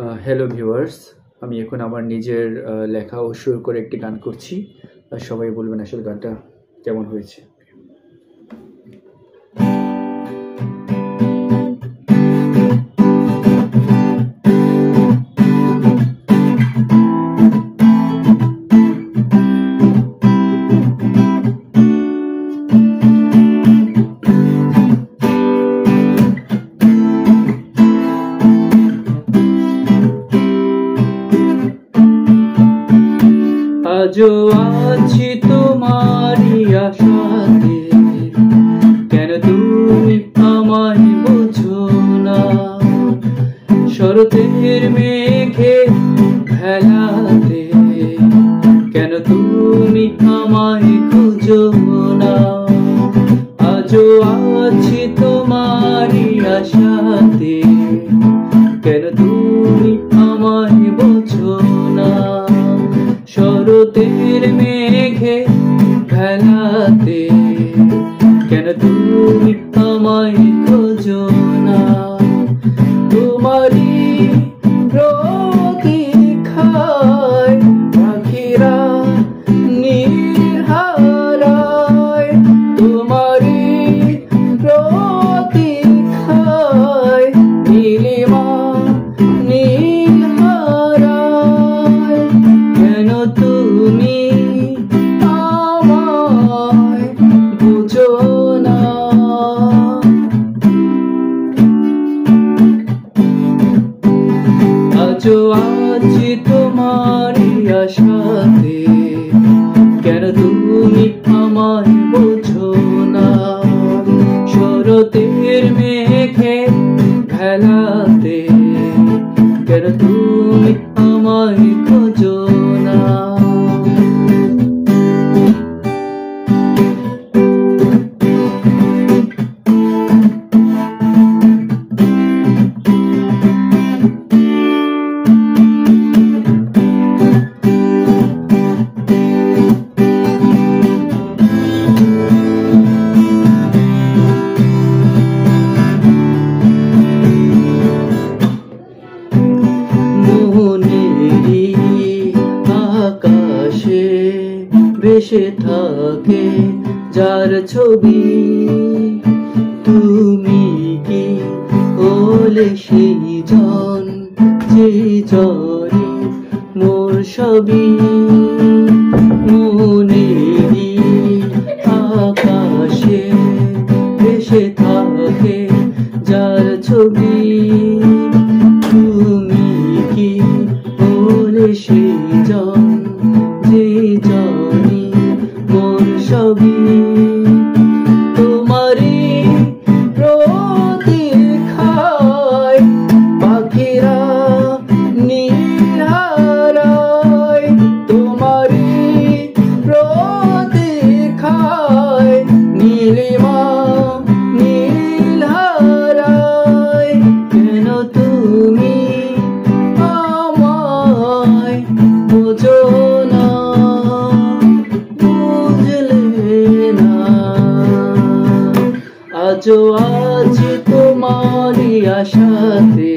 Hello viewers, আমি এখন আমার নিজের লেখা ও সুর করে একটি গান করছি। সবাই বলবেন আসলে গানটা কেমন হয়েছে। আজও আছি তোমারই আশাতে, কেন তুমি আমায় বোঝো না? শরতের মেঘে ভেলাতে, কেন তুমি আমায় খুঁজো না? আজও আছি তোমারই আশাতে, কেন তুমি আমায় বোঝো না? শরতের মেঘে ভেলাতে, কেন তুমি আমায় খোঁজো না? তোমারই প্রতীক্ষায় পাখিরা নীল হারায়, তোমারই প্রতীক্ষায় নীলিমা নীল হারায়, কেন তুমি আমায় বুঝো না? আজও আছি তোমারই আশাতে, কেন তুমি আমায় বোঝো না? শরতের মেঘে ভেলাতে, কেন তুমি আমায় খোঁজো না? আকাশে ভেসে থাকে যার ছবি, তুমি কি হলে সেই জন যে জরে মোর সবই? মনেরই আকাশে ভেসে থাকে যার ছবি, তুমি কি হলে সেই জন যে জানি মোর সবই? তোমারই প্রতীক্ষায় পাখিরা নীল হারায়, তোমারই প্রতীক্ষায় নীলিমা নীল হারায়, কেন তুমি আমায় বুঝো না? বুঝলে না? আজও আছি তোমারই আশাতে,